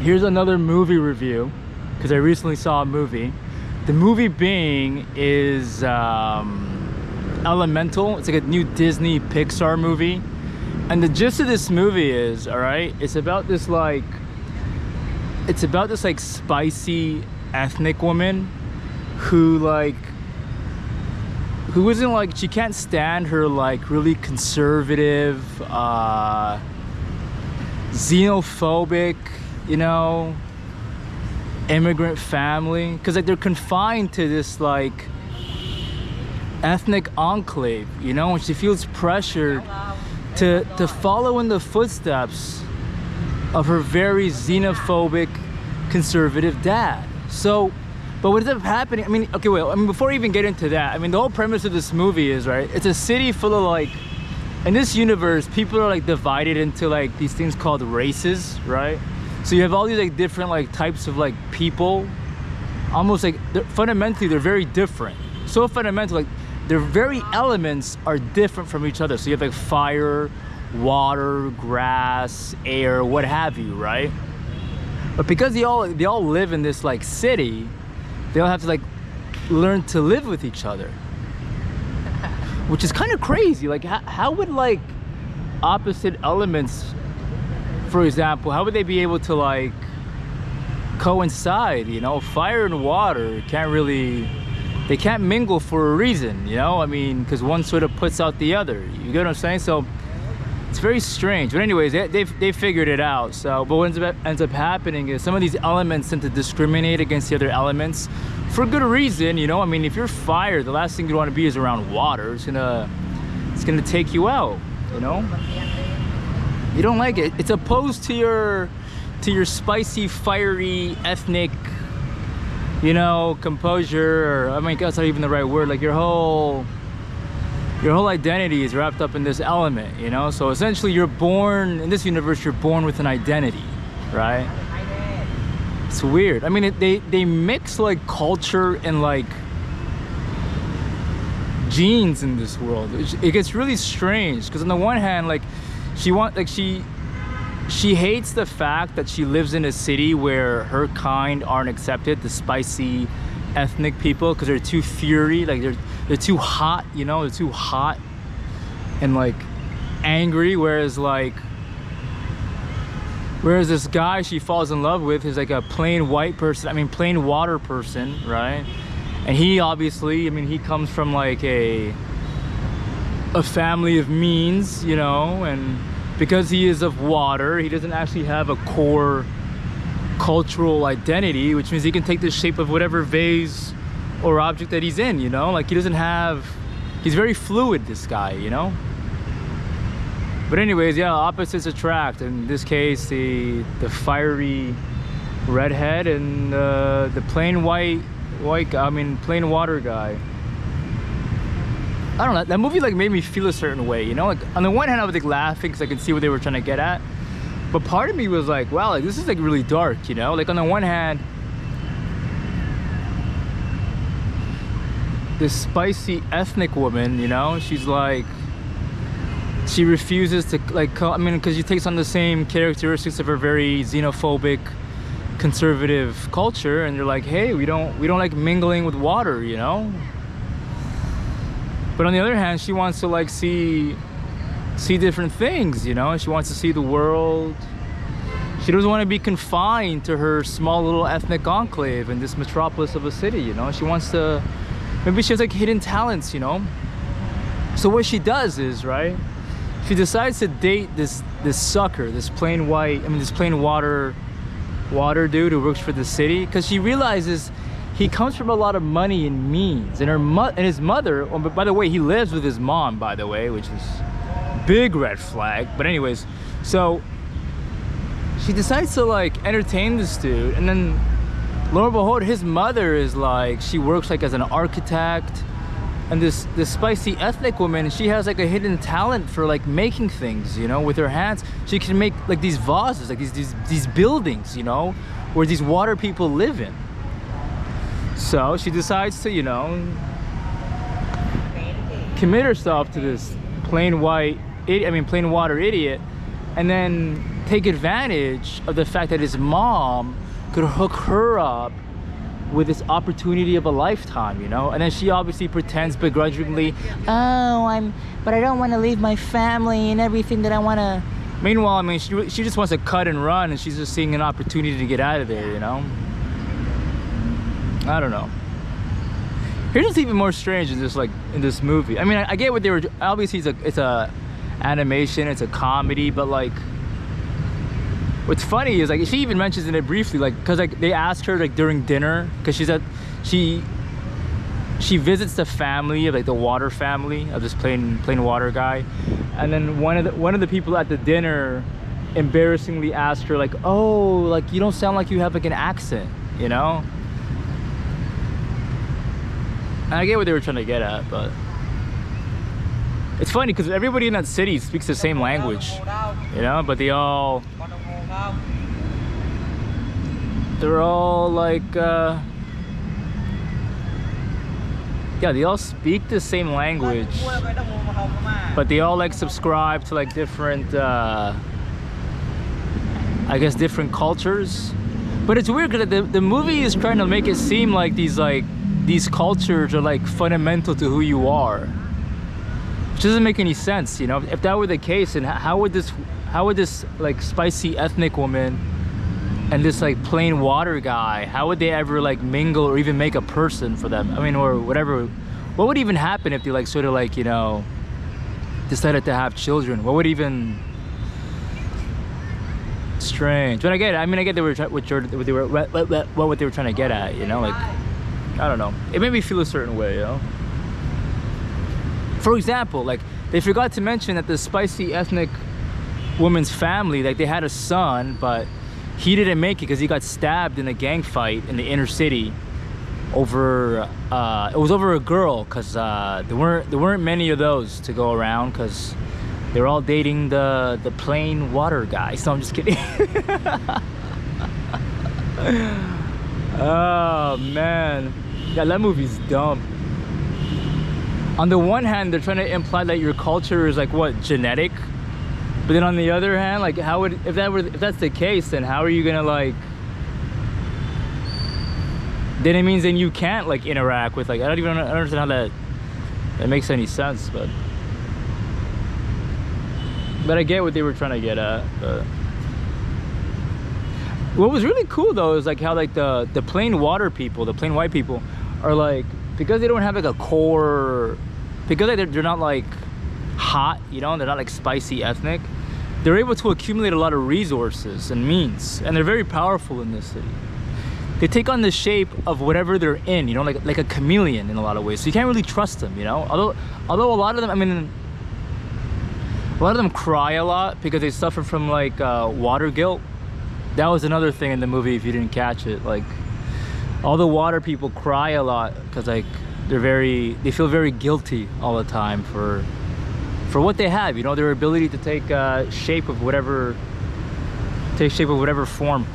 here's another movie review, because I recently saw a movie. The movie being is Elemental. It's like a new Disney Pixar movie. And the gist of this movie is, all right, it's about this like spicy ethnic woman who isn't like, she can't stand her like really conservative, xenophobic, you know, immigrant family, because like they're confined to this like ethnic enclave, you know, and she feels pressured to follow in the footsteps of her very xenophobic conservative dad. So but what ends up happening, I mean, okay, wait, I mean, before I even get into that, I mean, the whole premise of this movie is, right, it's a city full of like, in this universe, people are like divided into like these things called races, right? So you have all these like different like types of like people, almost like fundamentally they're very different. So fundamental, like their very elements are different from each other. So you have like fire, water, grass, air, what have you, right? But because they all live in this like city, they all have to like learn to live with each other, which is kind of crazy. Like how would like opposite elements, for example, how would they be able to like coincide? You know, fire and water they can't mingle for a reason, you know? I mean, because one sort of puts out the other, you get what I'm saying? So it's very strange. But anyways, they figured it out. So but what ends up happening is some of these elements tend to discriminate against the other elements for good reason, you know? I mean, if you're fire, the last thing you want to be is around water. It's gonna take you out, you know? You don't like it. It's opposed to your spicy, fiery, ethnic, you know, composure, or I mean, that's not even the right word. Like your whole identity is wrapped up in this element, you know? So essentially you're born, in this universe, you're born with an identity, right? It's weird. I mean, they mix like culture and like genes in this world. It gets really strange, because on the one hand, like she hates the fact that she lives in a city where her kind aren't accepted, the spicy ethnic people, because they're too fiery, like they're too hot, you know, they're too hot and like angry, whereas this guy she falls in love with is like a plain white person, I mean plain water person, right? And he obviously, I mean, he comes from like a family of means, you know, and because he is of water, he doesn't actually have a core cultural identity, which means he can take the shape of whatever vase or object that he's in, you know? Like he's very fluid, this guy, you know? But anyways, yeah, opposites attract. In this case, the fiery redhead and the plain plain water guy. I don't know, that movie like made me feel a certain way, you know? Like on the one hand I was like laughing because I could see what they were trying to get at, but part of me was like, wow, like this is like really dark, you know? Like on the one hand, this spicy ethnic woman, you know, she's like, she refuses to like, I mean, because she takes on the same characteristics of her very xenophobic conservative culture, and they're like, hey, we don't like mingling with water, you know? But on the other hand, she wants to like see different things, you know? She wants to see the world. She doesn't want to be confined to her small little ethnic enclave in this metropolis of a city, you know? She wants to, maybe she has like hidden talents, you know? So what she does is, right, she decides to date this sucker, this plain water dude who works for the city, because she realizes he comes from a lot of money and means, and his mother, oh, but by the way, he lives with his mom, by the way, which is big red flag. But anyways, so she decides to like entertain this dude, and then lo and behold, his mother is like, she works like as an architect, and this spicy ethnic woman, she has like a hidden talent for like making things, you know, with her hands. She can make like these vases, like these buildings, you know, where these water people live in. So she decides to, you know, commit herself to this plain water idiot, and then take advantage of the fact that his mom could hook her up with this opportunity of a lifetime, you know? And then she obviously pretends begrudgingly, oh, but I don't want to leave my family and everything that I want to. Meanwhile, I mean, she just wants to cut and run, and she's just seeing an opportunity to get out of there, you know? I don't know. Here's what's even more strange in this movie. I mean, I get what they were, obviously it's a animation, it's a comedy, but like, what's funny is like she even mentions in it briefly, like, because like they asked her like during dinner, because she visits the family of like the water family of this plain water guy, and then one of the people at the dinner embarrassingly asked her like, oh, like you don't sound like you have like an accent, you know? And I get what they were trying to get at, but it's funny because everybody in that city speaks the same language, you know, but they're all like yeah, they all speak the same language, but they all like subscribe to like different I guess different cultures. But it's weird because the movie is trying to make it seem like these cultures are like fundamental to who you are, which doesn't make any sense, you know? If that were the case, and how would this like spicy ethnic woman and this like plain water guy, how would they ever like mingle or even make a person for them? I mean, or whatever. What would even happen if they like sort of like, you know, decided to have children? What would even... Strange. But I get it. I mean, I get what they were trying to get at, you know? Like, I don't know. It made me feel a certain way, you know? For example, like, they forgot to mention that the spicy ethnic woman's family, like, they had a son, but he didn't make it because he got stabbed in a gang fight in the inner city over, it was over a girl, because there weren't many of those to go around, because they were all dating the plain water guy. So I'm just kidding. Oh, man. Yeah, that movie's dumb. On the one hand, they're trying to imply that your culture is like, what, genetic? But then on the other hand, like, how would, if that's the case, then how are you gonna like, then it means then you can't like interact with, like, I don't understand how that makes any sense, but I get what they were trying to get at. But what was really cool though is like how like the plain water people, the plain white people, are like, because they don't have like a core, because they're not like hot, you know, they're not like spicy ethnic, they're able to accumulate a lot of resources and means, and they're very powerful in this city. They take on the shape of whatever they're in, you know, like a chameleon in a lot of ways. So you can't really trust them, you know. Although a lot of them, I mean, a lot of them cry a lot because they suffer from like water guilt. That was another thing in the movie if you didn't catch it. Like, all the water people cry a lot because like they feel very guilty all the time for what they have, you know, their ability to take shape of whatever form.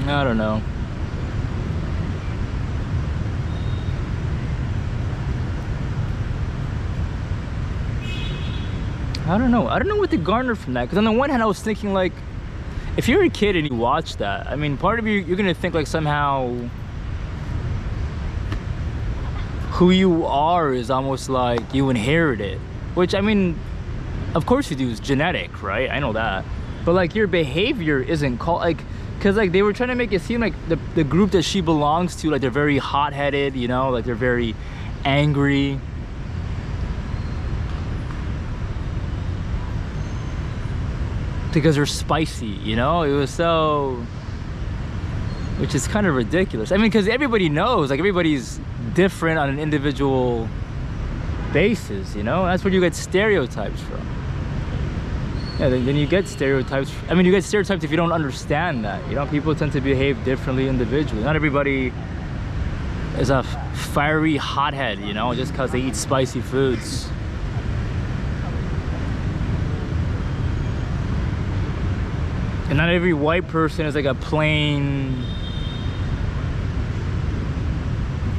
I don't know. I don't know what to garner from that, because on the one hand I was thinking like, if you're a kid and you watch that, I mean, part of you're gonna think like somehow who you are is almost like you inherit it, which, I mean, of course you do, is genetic, right? I know that, but like your behavior isn't called like, because like they were trying to make it seem like the group that she belongs to, like they're very hot-headed, you know, like they're very angry. Because they're spicy, you know? It was so, which is kind of ridiculous. I mean, because everybody knows, like, everybody's different on an individual basis, you know? That's where you get stereotypes from. Yeah, then you get stereotypes. I mean, you get stereotypes if you don't understand that, you know? People tend to behave differently individually. Not everybody is a fiery hothead, you know, just because they eat spicy foods. And not every white person is like a plain,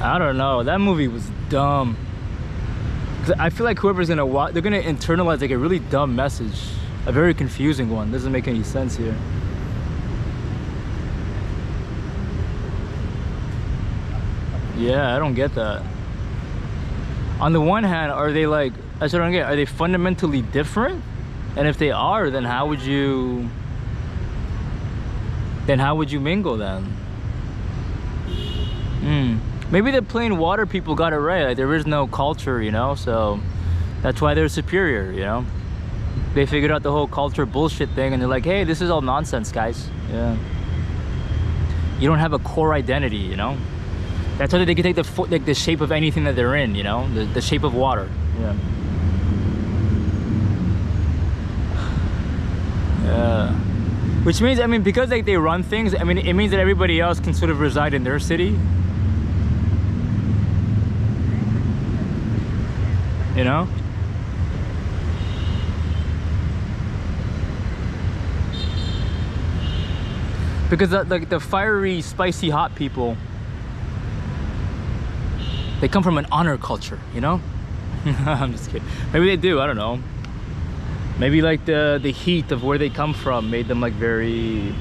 I don't know, that movie was dumb. I feel like whoever's gonna watch, they're gonna internalize like a really dumb message, a very confusing one. Doesn't make any sense here. Yeah, I don't get that. On the one hand, are they like, that's what I don't get, are they fundamentally different? And if they are, then how would you mingle then? Maybe the plain water people got it right. Like, there is no culture, you know, so that's why they're superior, you know. They figured out the whole culture bullshit thing, and they're like, hey, this is all nonsense, guys. Yeah. You don't have a core identity, you know. That's why they can take the shape of anything that they're in, you know, the shape of water. Yeah. Yeah. Which means, I mean, because like they run things, I mean, it means that everybody else can sort of reside in their city. You know? Because the fiery, spicy, hot people, they come from an honor culture, you know? I'm just kidding. Maybe they do, I don't know. Maybe like the heat of where they come from made them like very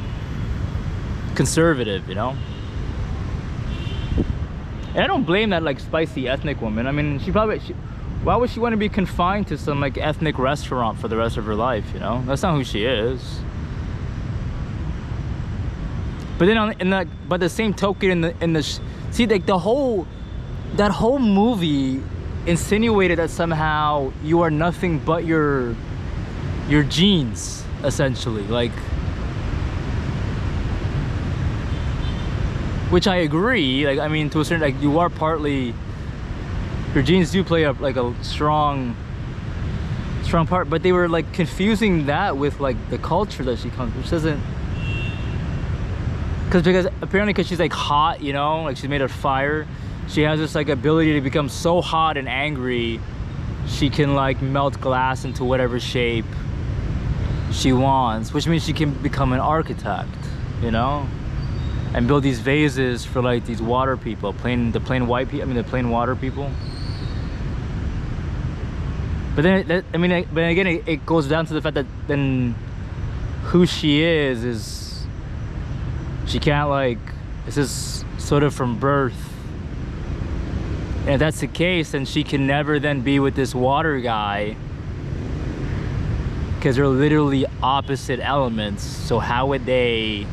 conservative, you know? And I don't blame that like spicy ethnic woman. I mean, why would she want to be confined to some like ethnic restaurant for the rest of her life, you know? That's not who she is. But then by the same token, see, like that whole movie insinuated that somehow you are nothing but your genes, essentially, like, which I agree. Like, I mean, to a certain, like, you are partly, your genes do play a strong part, but they were like confusing that with like the culture that she comes, which doesn't. Because apparently she's like hot, you know, like she's made of fire. She has this like ability to become so hot and angry, she can like melt glass into whatever shape she wants, which means she can become an architect, you know, and build these vases for like these water people, the plain water people. But then, but again, it goes down to the fact that then who she is she can't like, this is sort of from birth. And if that's the case, then she can never then be with this water guy, because they're literally opposite elements. So how would they,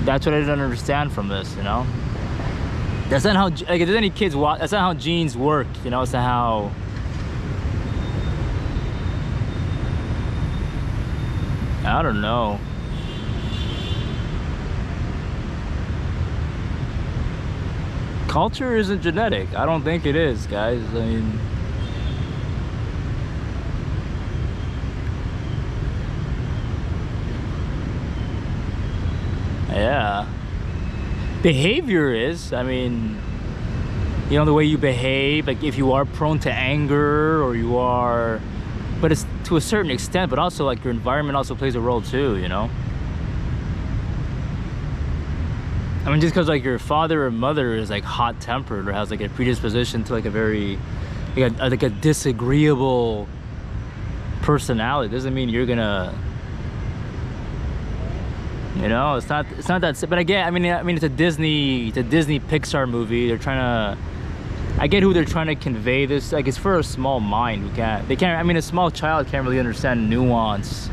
that's what I didn't understand from this, you know? That's not how, like, if there's any kids watch, that's not how genes work, you know? It's not how, I don't know. Culture isn't genetic. I don't think it is, guys. I mean, yeah. Behavior is, I mean, you know, the way you behave, like if you are prone to anger or you are, but it's to a certain extent, but also like your environment also plays a role too, you know? I mean, just because like your father or mother is like hot-tempered or has like a predisposition to like a very, like a disagreeable personality, doesn't mean you're gonna, you know, it's not that. But again, I mean, it's a Disney Pixar movie. They're trying to, I get who they're trying to convey this. Like, it's for a small mind who can't. I mean, a small child can't really understand nuance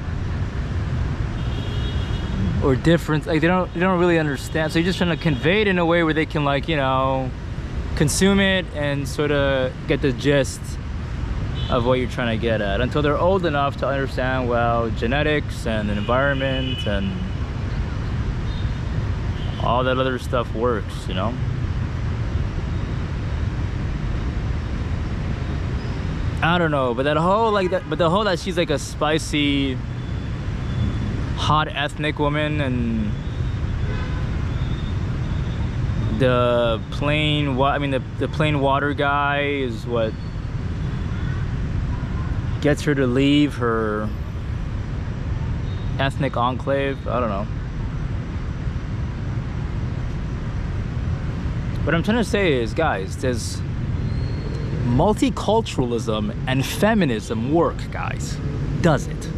or difference. Like, they don't really understand. So you're just trying to convey it in a way where they can, like, you know, consume it and sort of get the gist of what you're trying to get at, until they're old enough to understand, well, genetics and the environment and all that other stuff works, you know? I don't know, but that whole, like, that she's like a spicy, hot ethnic woman, and the plain water guy is what gets her to leave her ethnic enclave. I don't know. What I'm trying to say is, guys, multiculturalism and feminism work, guys? Does it?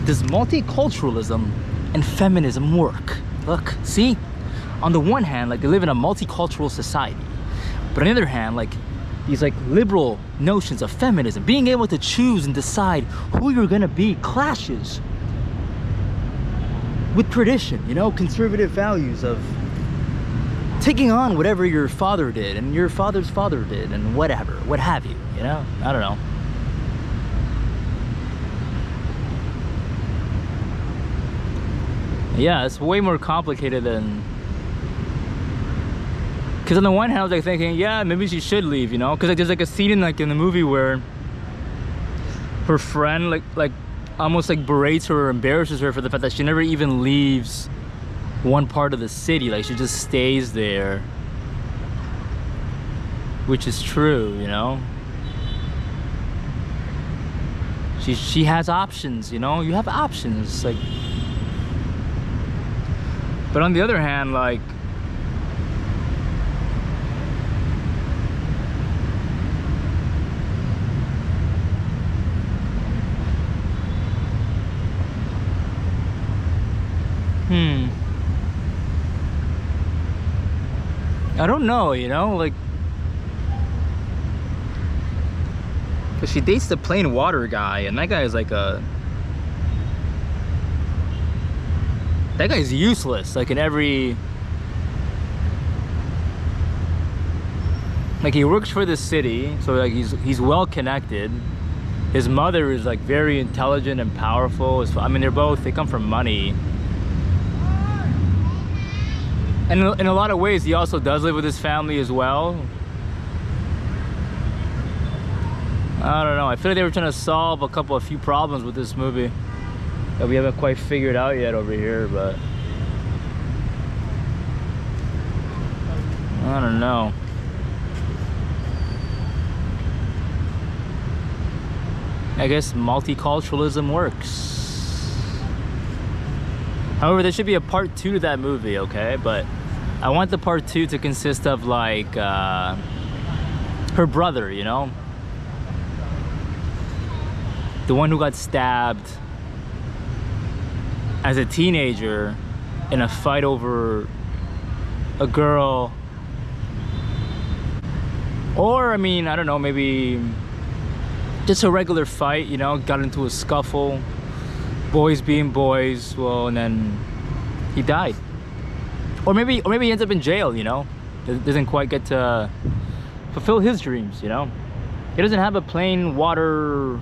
Does multiculturalism and feminism work? Look, see? On the one hand, like, they live in a multicultural society. But on the other hand, like, these like liberal notions of feminism, being able to choose and decide who you're gonna be, clashes with tradition, you know, conservative values of taking on whatever your father did and your father's father did and whatever, what have you, you know? I don't know. Yeah, it's way more complicated than... Because on the one hand, I was like thinking, yeah, maybe she should leave, you know? Because like, there's like a scene in like in the movie where her friend like almost like berates her or embarrasses her for the fact that she never even leaves one part of the city. Like, she just stays there, which is true, you know? She has options, you know? You have options, like... But on the other hand, like... I don't know, you know, like... Cause she dates the plain water guy, and that guy is like a... That guy's useless, like in every... Like, he works for the city, so like he's well connected. His mother is like very intelligent and powerful. I mean, they come from money. And in a lot of ways, he also does live with his family as well. I don't know. I feel like they were trying to solve a few problems with this movie that we haven't quite figured out yet over here, but I don't know. I guess multiculturalism works. However, there should be a part 2 to that movie, okay? But I want the part 2 to consist of like her brother, you know? The one who got stabbed as a teenager in a fight over a girl. Or, I mean, I don't know, maybe just a regular fight, you know, got into a scuffle, boys being boys, well, and then he died. Or maybe he ends up in jail, you know, doesn't quite get to fulfill his dreams, you know. He doesn't have a plain water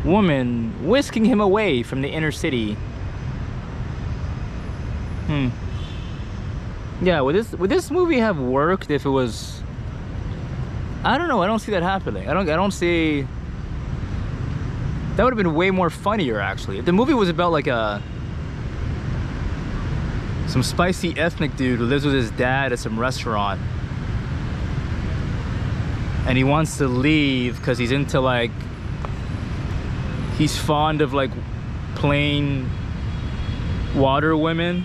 woman whisking him away from the inner city. Yeah, would this movie have worked if it was... I don't know, I don't see that happening. I don't see... That would have been way more funnier, actually. If the movie was about like some spicy ethnic dude who lives with his dad at some restaurant, and he wants to leave because he's into like... He's fond of like plain water women.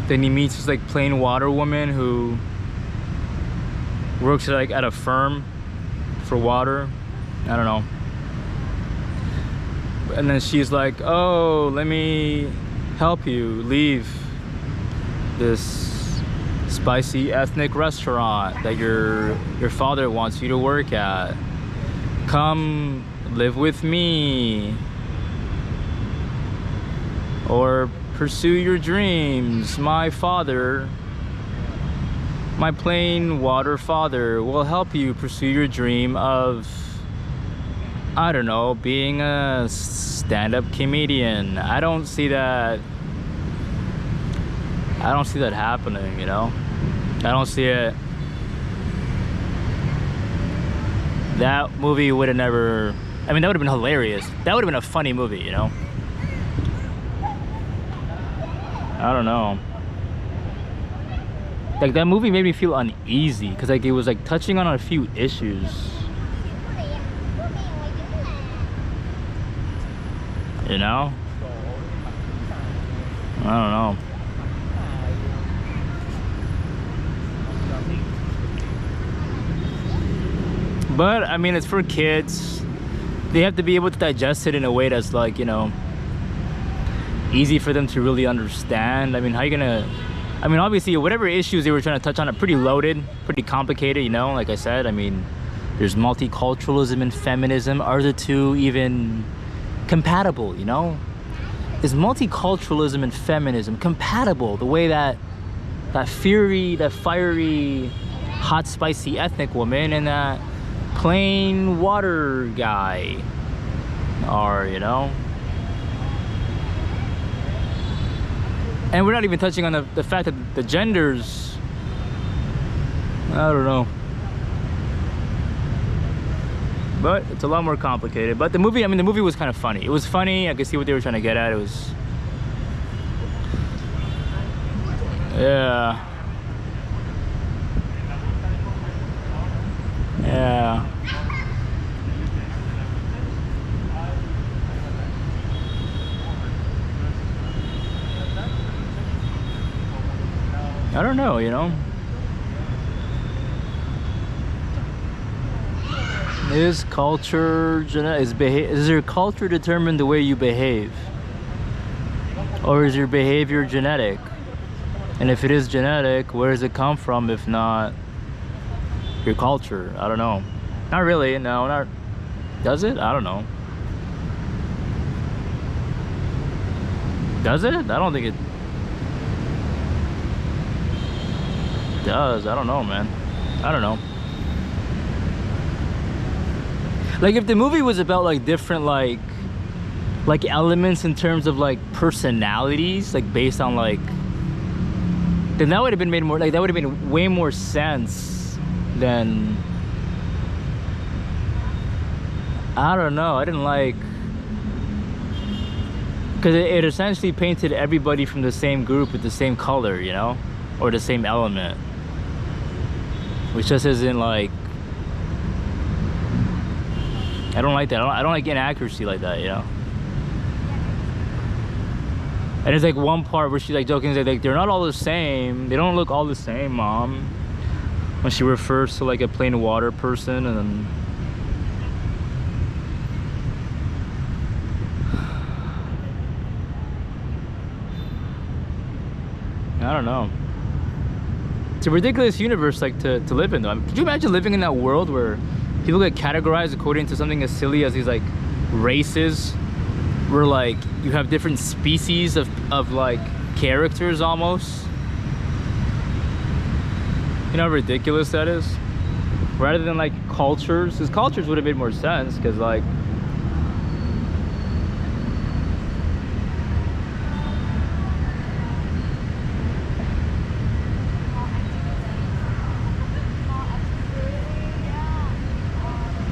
Then he meets this like plain water woman who works at a firm for water. I don't know. And then she's like, oh, let me help you leave this spicy ethnic restaurant that your father wants you to work at. Come live with me, or pursue your dreams. My father, my plain water father, will help you pursue your dream of, I don't know, being a stand-up comedian. I don't see that happening, you know. I don't see it. That movie would have never... I mean, that would have been hilarious. That would have been a funny movie, you know? I don't know. Like, that movie made me feel uneasy because like it was like touching on a few issues. You know? I don't know. But I mean, it's for kids. They have to be able to digest it in a way that's like, you know, easy for them to really understand. I mean, how you gonna, I mean, obviously whatever issues they were trying to touch on are pretty loaded, pretty complicated, you know, like I said. I mean, there's multiculturalism and feminism. Are the two even compatible, you know? Is multiculturalism and feminism compatible the way that fiery, that fiery, hot, spicy ethnic woman and that plain water guy are, you know? And we're not even touching on the fact that the genders, I don't know. But it's a lot more complicated. But the movie, I mean, the movie was kind of funny. It was funny. I could see what they were trying to get at. It was, yeah. Yeah. I don't know, you know. Is culture is your culture determine the way you behave? Or is your behavior genetic? And if it is genetic, where does it come from if not your culture? I don't know. Not really, no, not. Does it? I don't know. Does it? I don't think it does. I don't know, man. I don't know. Like if the movie was about like different like elements in terms of like personalities, like based on like, then that would have been made more, like that would have made way more sense than, I don't know. I didn't like, because it essentially painted everybody from the same group with the same color, you know, or the same element, which just isn't like, I don't like that. I don't like inaccuracy like that, you know. And there's like one part where she's like joking, like they're not all the same. They don't look all the same, Mom. When she refers to like a plain water person, and then I don't know. It's a ridiculous universe like to live in though. I mean, could you imagine living in that world where people get categorized according to something as silly as these like races, where like you have different species of like characters almost? You know how ridiculous that is? Rather than like cultures, because cultures would have made more sense, because like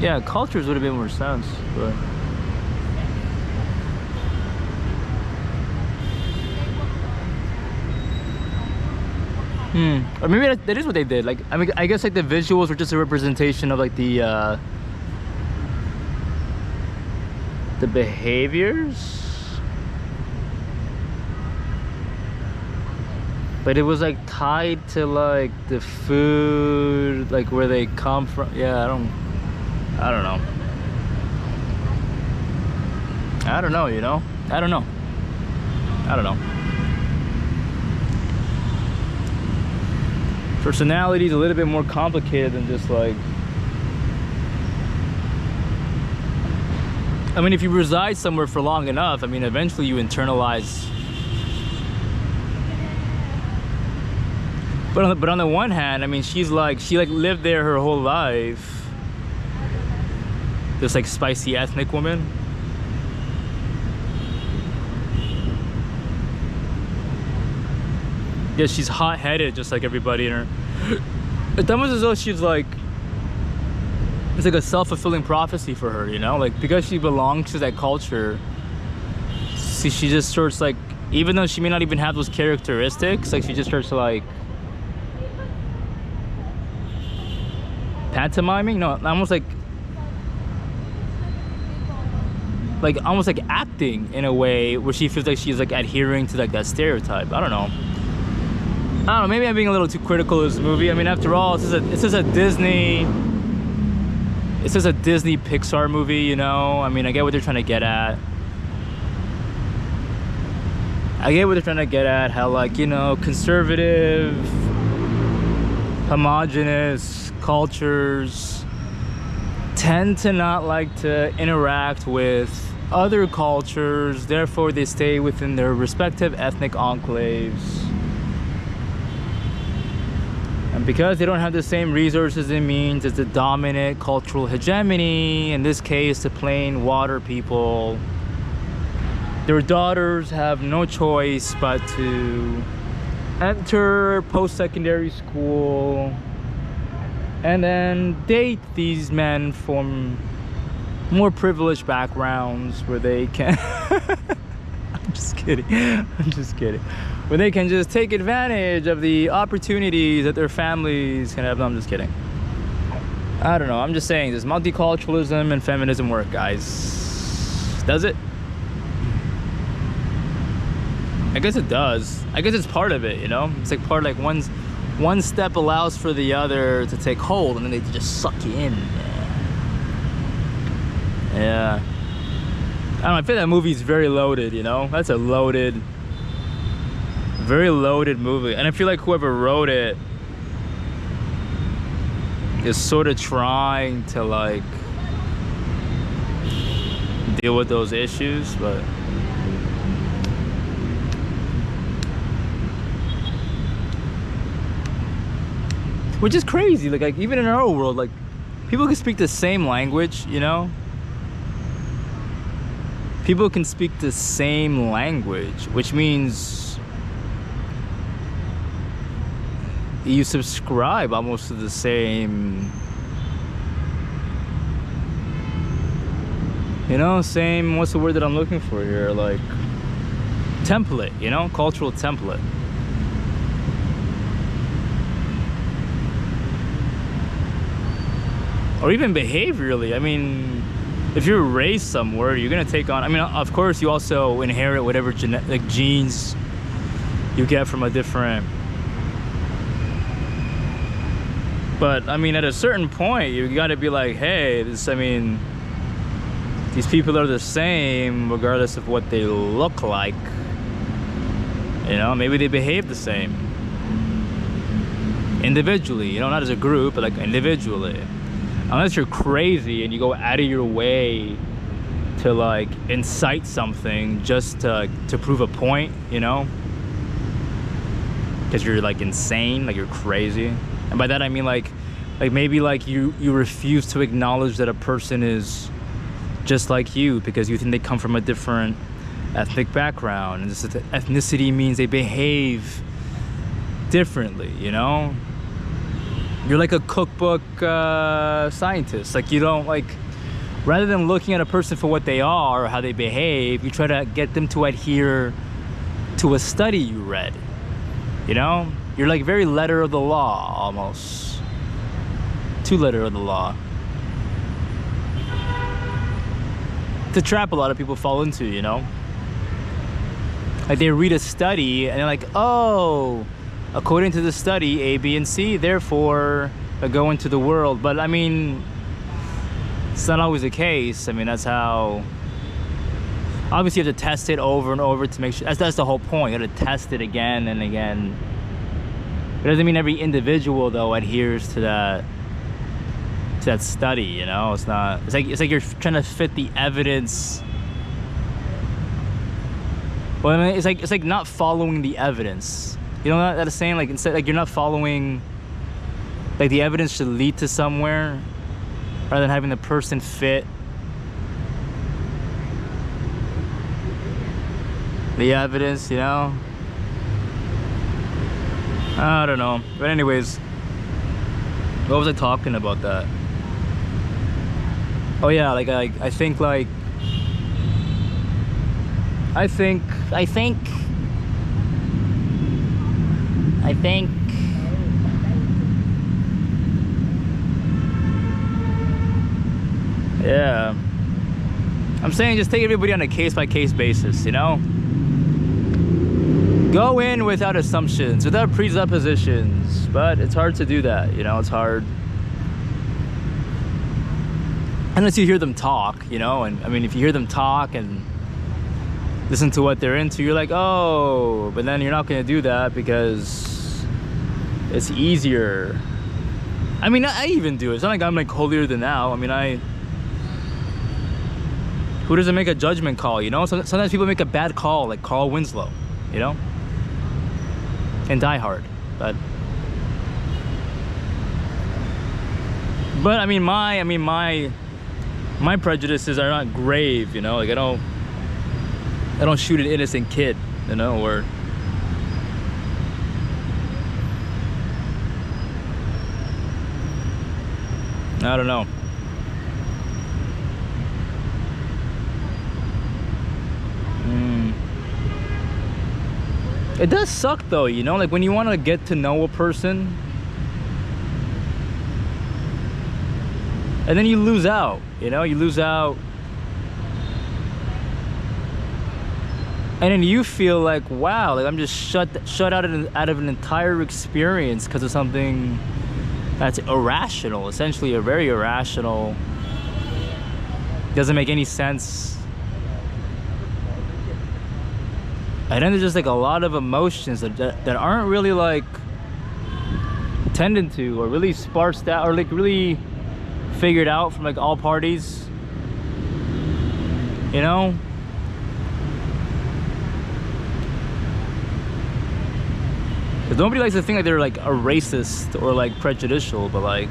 yeah, cultures would have made more sense, but or maybe that is what they did. Like, I mean, I guess like the visuals were just a representation of like the behaviors, but it was like tied to like the food, like where they come from. Yeah, I don't know. I don't know, you know? I don't know. Personality is a little bit more complicated than just like, I mean, if you reside somewhere for long enough, I mean, eventually you internalize. But on the one hand, I mean, she lived there her whole life. This like spicy ethnic woman. Yeah, she's hot-headed just like everybody in her. It's almost as though she's like, it's like a self-fulfilling prophecy for her, you know? Like, because she belongs to that culture, she just starts like, even though she may not even have those characteristics, like she just starts like pantomiming, no, almost like almost like acting in a way where she feels like she's like adhering to like that stereotype. I don't know, maybe I'm being a little too critical of this movie. I mean, after all, this is a Disney it's just a Disney Pixar movie, you know? I mean, I get what they're trying to get at. How, like, you know, conservative, homogenous cultures tend to not like to interact with other cultures, therefore they stay within their respective ethnic enclaves. And because they don't have the same resources and means as the dominant cultural hegemony, in this case the plain water people, their daughters have no choice but to enter post-secondary school and then date these men from more privileged backgrounds where they can I'm just kidding. Where they can just take advantage of the opportunities that their families can have. No, I'm just kidding. I don't know. I'm just saying, does multiculturalism and feminism work, guys? Does it? I guess it does. I guess it's part of it, you know? It's like part, like one step allows for the other to take hold, and then they just suck you in. Yeah. I don't know, I feel that movie's very loaded, you know? That's a very loaded movie. And I feel like whoever wrote it is sort of trying to, like, deal with those issues, but which is crazy. Like even in our world, like, people can speak the same language, you know? People can speak the same language, which means you subscribe almost to the same, you know, same, what's the word that I'm looking for here? Like, template, you know? Cultural template. Or even behaviorally. I mean, if you're raised somewhere, you're gonna take on, I mean, of course you also inherit whatever like genes you get from a different, but I mean, at a certain point you gotta be like, hey, this, I mean, these people are the same regardless of what they look like, you know? Maybe they behave the same individually, you know, not as a group, but like individually. Unless you're crazy and you go out of your way to, like, incite something just to prove a point, you know? Because you're, like, insane, like you're crazy. And by that I mean like maybe like you refuse to acknowledge that a person is just like you because you think they come from a different ethnic background, and this ethnicity means they behave differently, you know? You're like a cookbook scientist. Like, you don't, like, rather than looking at a person for what they are or how they behave, you try to get them to adhere to a study you read, you know? You're like very letter of the law, almost. Too letter of the law. It's a trap a lot of people fall into, you know? Like, they read a study and they're like, oh, according to the study, A, B, and C, therefore, go into the world. But I mean, it's not always the case. I mean, that's how, obviously you have to test it over and over to make sure, that's the whole point. You have to test it again and again. It doesn't mean every individual, though, adheres to that study, you know? It's not, it's like you're trying to fit the evidence. Well, I mean, it's like not following the evidence. You know that is saying? Like, instead, like, you're not following, like, the evidence should lead to somewhere rather than having the person fit the evidence, you know? I don't know. But anyways, what was I talking about that? Oh yeah, like, I think yeah, I'm saying just take everybody on a case-by-case basis, you know? Go in without assumptions, without presuppositions, but it's hard to do that, you know? It's hard. unless you hear them talk, you know. And I mean, if you hear them talk and listen to what they're into, you're like, oh, but then you're not gonna do that because it's easier. I mean, I even do it. It's not like I'm like holier than thou. I mean, who doesn't make a judgment call, you know? Sometimes people make a bad call, like Carl Winslow, you know? And Die Hard, but I mean, my prejudices are not grave, you know? Like I don't shoot an innocent kid, you know, or I don't know. It does suck though, you know, like when you want to get to know a person and then you lose out, you know, and then you feel like, wow, like I'm just shut out of an entire experience because of something that's irrational, essentially a very irrational, doesn't make any sense. And then there's just like a lot of emotions that aren't really like tended to or really sparsed out or like really figured out from like all parties, you know? Because nobody likes to think like they're like a racist or like prejudicial, but like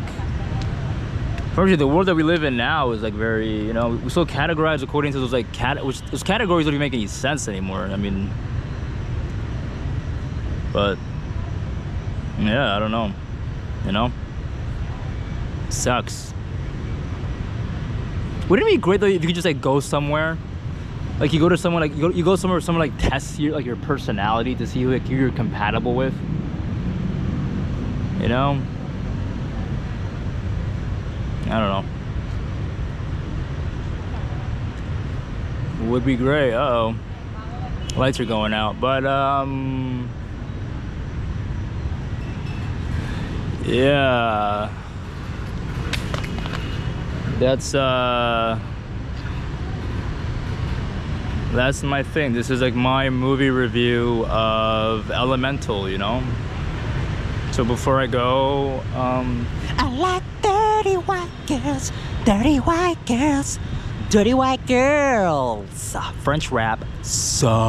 unfortunately the world that we live in now is like very, you know, we're so categorized according to those like those categories don't even make any sense anymore. I mean, but yeah, I don't know, you know, sucks. Wouldn't it be great though if you could just like go somewhere, like you go to someone, like you go somewhere where someone like tests your like your personality to see like who you're compatible with, you know? I don't know. Would be great. Uh-oh, lights are going out, but yeah, that's my thing. This is like my movie review of Elemental, you know. So before I go, I like dirty white girls, dirty white girls, dirty white girls. French rap sucks.